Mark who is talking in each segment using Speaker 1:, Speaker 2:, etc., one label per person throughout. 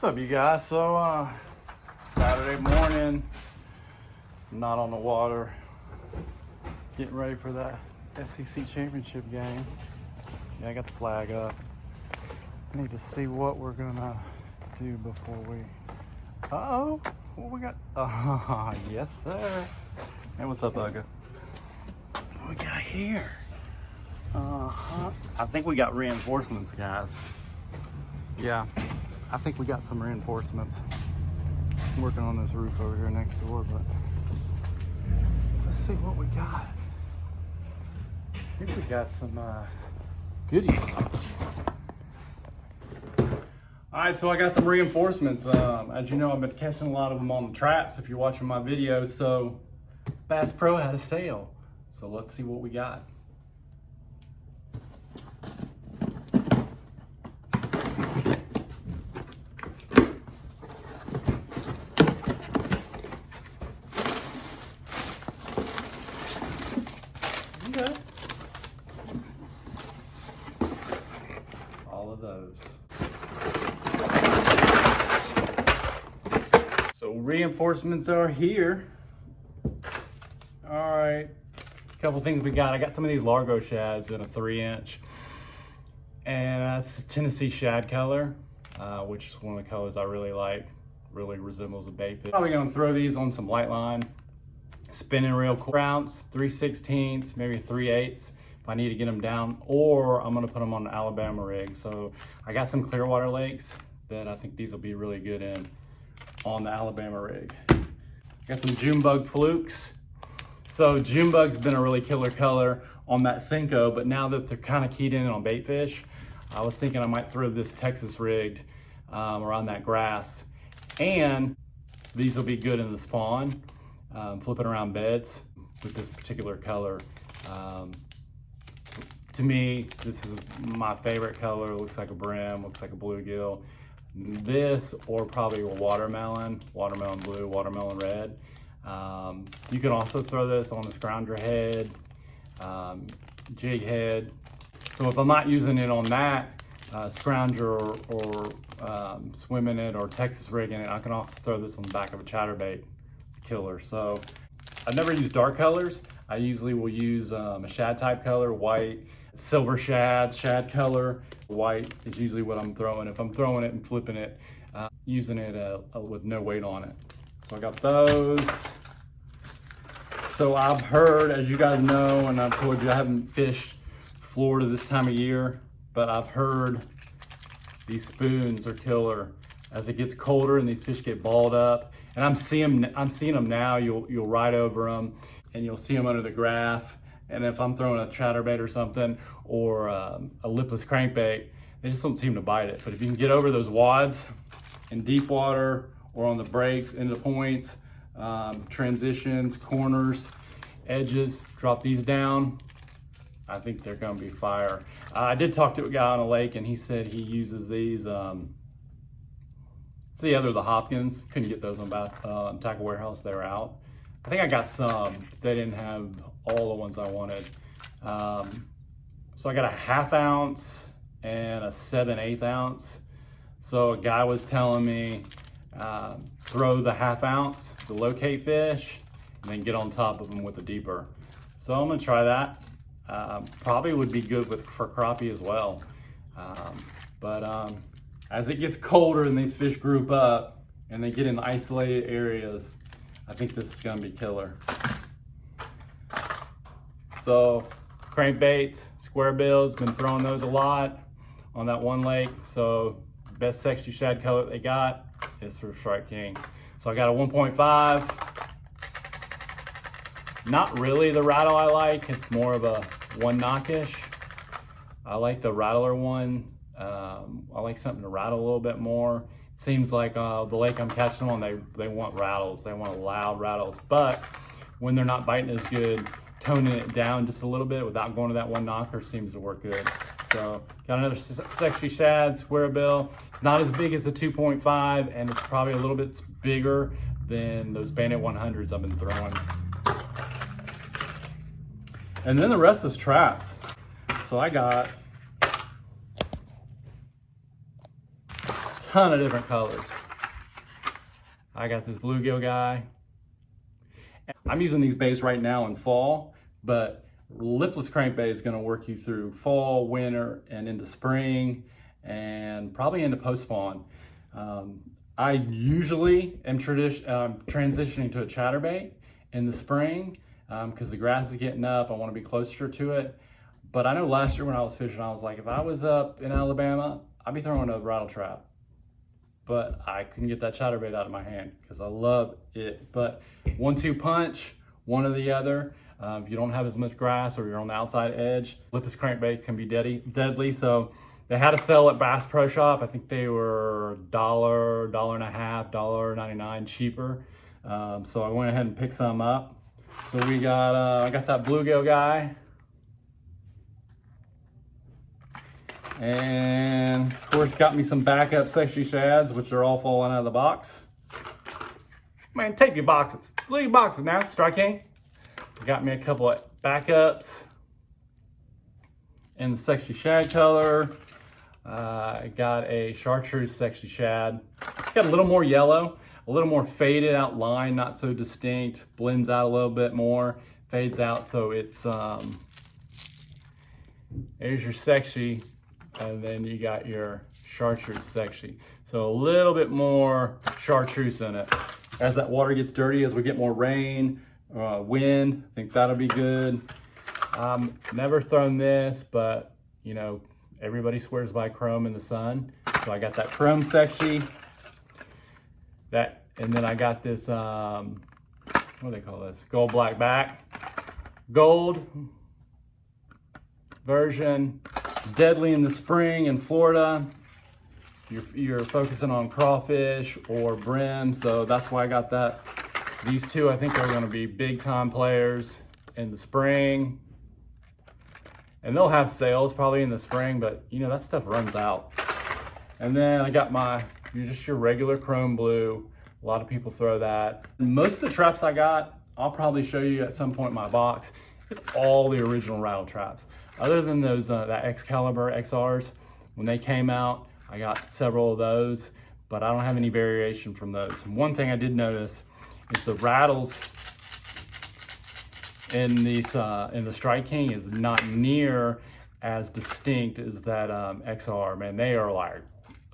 Speaker 1: What's up, you guys? So Saturday morning, not on the water, getting ready for that SEC championship game. Yeah, I got the flag up. Need to see what we're gonna do before we, uh-oh, what we got? Yes sir. Hey, what's up, Bugga? What we got here? I think we got reinforcements, guys. Yeah, I think we got some reinforcements. I'm working on this roof over here next door, but let's see what we got. I think we got some goodies. All right, so I got some reinforcements. As you know, I've been catching a lot of them on the traps if you're watching my videos. So Bass Pro had a sale. So let's see what we got. Okay. All of those. So reinforcements are here. All right, a couple things we got. I got some of these Largo shads in a 3-inch, and that's the Tennessee shad color, which is one of the colors I really like. Really resembles a bait fish. Probably gonna throw these on some light line, spinning reel, 4 ounce, 3/16, maybe 3/8 if I need to get them down, or I'm gonna put them on the Alabama rig. So I got some Clearwater lakes that I think these will be really good in on the Alabama rig. Got some June bug flukes. So June bug's been a really killer color on that Senko, but now that they're kind of keyed in on bait fish, I was thinking I might throw this Texas rigged around that grass, and these will be good in the spawn, flipping around beds with this particular color. To me, this is my favorite color. It looks like a brim, looks like a bluegill. This, or probably a watermelon blue, watermelon red. You can also throw this on a scrounger head, jig head. So if I'm not using it on that scrounger or swimming it or Texas rigging it, I can also throw this on the back of a chatterbait killer. So I've never used dark colors. I usually will use a shad type color, white, silver shad color. White is usually what I'm throwing. If I'm throwing it and flipping it, using it with no weight on it. So I got those. So I've heard, as you guys know, and I've told you I haven't fished Florida this time of year, but I've heard these spoons are killer. As it gets colder and these fish get balled up, and I'm seeing them now. You'll ride over them and you'll see them under the graph. And if I'm throwing a chatterbait or something, or a lipless crankbait, they just don't seem to bite it. But if you can get over those wads in deep water or on the breaks, into points, transitions, corners, edges, drop these down, I think they're gonna be fire. I did talk to a guy on a lake, and he said he uses these, it's the Hopkins. Couldn't get those on Tackle Warehouse, they were out. I think I got some. They didn't have all the ones I wanted. So I got a 1/2 ounce and a 7/8 ounce. So a guy was telling me, throw the 1/2 ounce to locate fish, and then get on top of them with a deeper. So I'm gonna try that. Probably would be good for crappie as well. But as it gets colder and these fish group up and they get in isolated areas, I think this is gonna be killer. So crankbaits, square bills, been throwing those a lot on that one lake. So best sexy shad color they got is for Strike King. So I got a 1.5. Not really the rattle I like, it's more of a 1 knockish. I like the rattler one. I like something to rattle a little bit more. It seems like the lake I'm catching them on, they want rattles. They want loud rattles. But when they're not biting as good, toning it down just a little bit without going to that 1 knocker seems to work good. So got another sexy shad, square bill. It's not as big as the 2.5, and it's probably a little bit bigger than those Bandit 100s I've been throwing. And then the rest is traps. So I got ton of different colors. I got this bluegill guy. I'm using these baits right now in fall, but lipless crankbait is going to work you through fall, winter, and into spring, and probably into post spawn. I usually am transitioning to a chatterbait in the spring because the grass is getting up. I want to be closer to it. But I know last year when I was fishing, I was like, if I was up in Alabama, I'd be throwing a rattle trap. But I couldn't get that chatterbait out of my hand because I love it. But 1-2 punch, one or the other. If you don't have as much grass or you're on the outside edge, lipless crankbait can be deadly. So they had a sale at Bass Pro Shop. I think they were $1, $1.50, $1.99 cheaper. So I went ahead and picked some up. So we got, I got that bluegill guy. And of course got me some backup sexy shads, which are all falling out of the box. Man, tape your boxes. Leave your boxes now, Strike King. Got me a couple of backups in the sexy shad color. I got a Chartreuse sexy shad. It's got a little more yellow, a little more faded out line, not so distinct, blends out a little bit more, fades out, so it's, there's your sexy, and then you got your Chartreuse sexy. So a little bit more Chartreuse in it. As that water gets dirty, as we get more rain, wind, I think that'll be good. Never thrown this, but you know, everybody swears by chrome in the sun. So I got that chrome sexy. And then I got this, what do they call this? Gold black back. Gold version, deadly in the spring in Florida. You're focusing on crawfish or brim, so that's why I got that. These two I think are going to be big time players in the spring, and they'll have sales probably in the spring, but you know that stuff runs out. And then I got my just your regular chrome blue. A lot of people throw that. Most of the traps I got, I'll probably show you at some point in my box. It's all the original rattle traps. Other than those that Excalibur XRs, when they came out, I got several of those, but I don't have any variation from those. And one thing I did notice is the rattles in these in the Strike King is not near as distinct as that XR. Man, they are like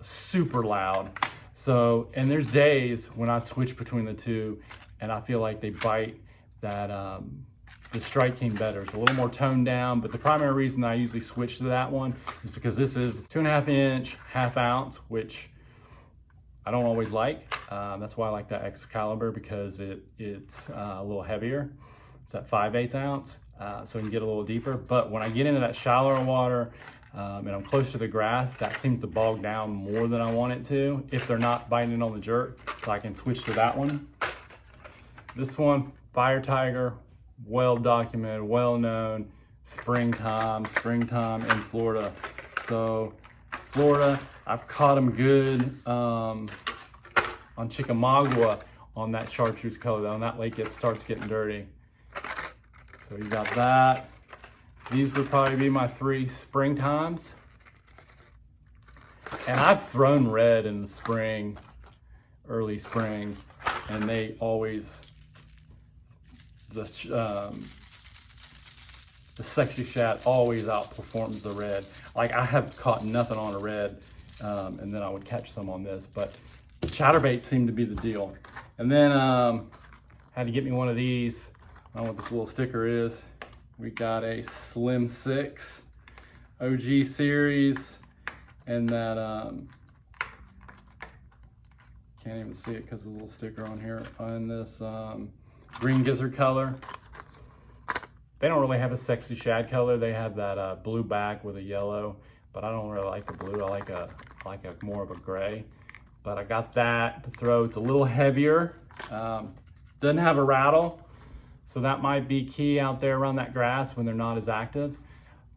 Speaker 1: super loud. So, and there's days when I switch between the two, and I feel like they bite that the Strike King better. It's a little more toned down, but the primary reason I usually switch to that one is because this is 2.5 inch, ½ ounce, which I don't always like. That's why I like that Excalibur, because it's a little heavier. It's at 5/8 ounce, so it can get a little deeper. But when I get into that shallower water and I'm close to the grass, that seems to bog down more than I want it to if they're not biting on the jerk, so I can switch to that one. This one, Fire Tiger, well documented, well known, springtime in Florida. So Florida, I've caught them good on Chickamauga on that Chartreuse color. On that lake it starts getting dirty. So you got that. These would probably be my 3 springtimes. And I've thrown red in the spring, early spring, and they always, the sexy shad always outperforms the red. Like I have caught nothing on a red, and then I would catch some on this, but chatterbaits seem to be the deal. And then had to get me one of these. I don't know what this little sticker is. We got a Slim 6 OG series, and that can't even see it because of the little sticker on here, on this green gizzard color. They don't really have a sexy shad color. They have that blue back with a yellow, but I don't really like the blue. I like a more of a gray. But I got that to throw. It's a little heavier. Doesn't have a rattle, so that might be key out there around that grass when they're not as active.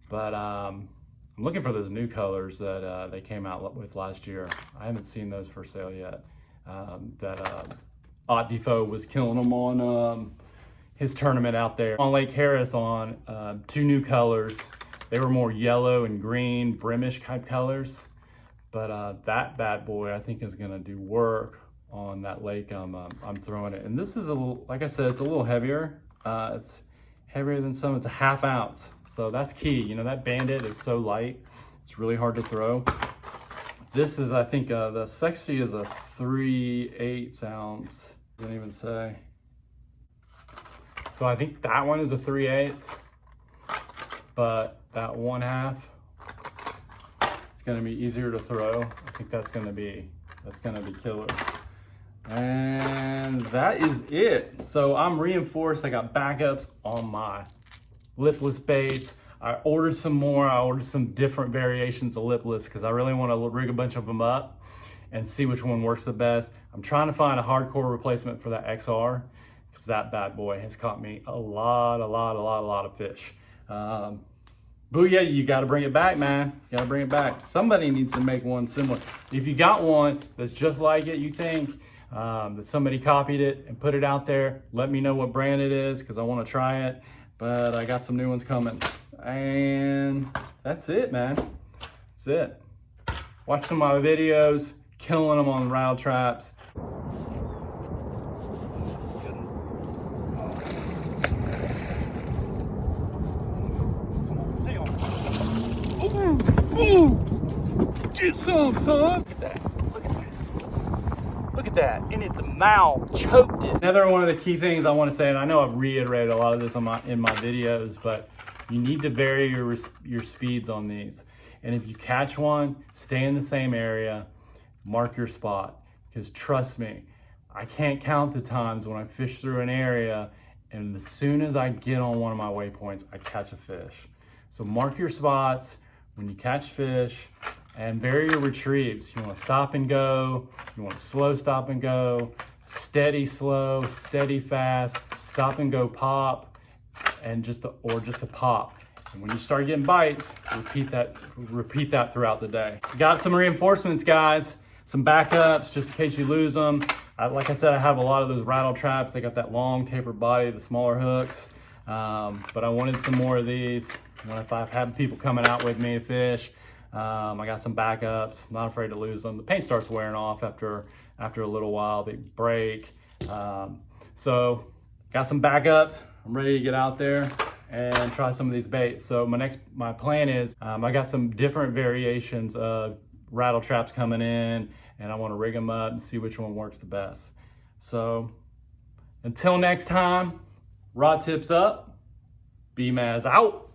Speaker 1: But I'm looking for those new colors that they came out with last year. I haven't seen those for sale yet. Ott Defo was killing them on his tournament out there on Lake Harris on 2 new colors. They were more yellow and green, brimish type colors, But that bad boy I think is gonna do work on that lake I'm throwing it. And this is a little, like I said, it's a little heavier. It's heavier than some, it's a 1/2 ounce. So that's key. You know, that Bandit is so light, it's really hard to throw. This is, I think, the Sexy is a 3/8 ounce. Doesn't even say. So I think that one is a 3/8, but that 1/2, it's gonna be easier to throw. I think that's gonna be killer. And that is it. So I'm reinforced. I got backups on my lipless baits. I ordered some more. I ordered some different variations of lipless because I really want to rig a bunch of them up and see which one works the best. I'm trying to find a hardcore replacement for that XR because that bad boy has caught me a lot of fish. Booyah, you got to bring it back, man. You got to bring it back. Somebody needs to make one similar. If you got one that's just like it, you think that somebody copied it and put it out there, let me know what brand it is because I want to try it. But I got some new ones coming. And that's it, man. That's it. Watch some of my videos, killing them on rattle traps. Ooh, get some, son. Look at that. Look at that. Look at that. And its mouth choked it. Another one of the key things I want to say, and I know I've reiterated a lot of this in my videos, but you need to vary your speeds on these. And if you catch one, stay in the same area, mark your spot. Because trust me, I can't count the times when I fish through an area and as soon as I get on one of my waypoints, I catch a fish. So mark your spots when you catch fish and vary your retrieves. You want to stop and go, you want to slow stop and go, steady slow, steady fast, stop and go pop, and just a pop. And when you start getting bites, repeat that throughout the day. Got some reinforcements, guys, some backups just in case you lose them. Like I said, I have a lot of those rattle traps. They got that long tapered body, the smaller hooks. But I wanted some more of these. If I've had people coming out with me to fish, I got some backups. Not afraid to lose them. The paint starts wearing off after a little while. They break. So got some backups. I'm ready to get out there and try some of these baits. So my plan is I got some different variations of rattle traps coming in, and I want to rig them up and see which one works the best. So until next time, rod tips up, B-Maz out.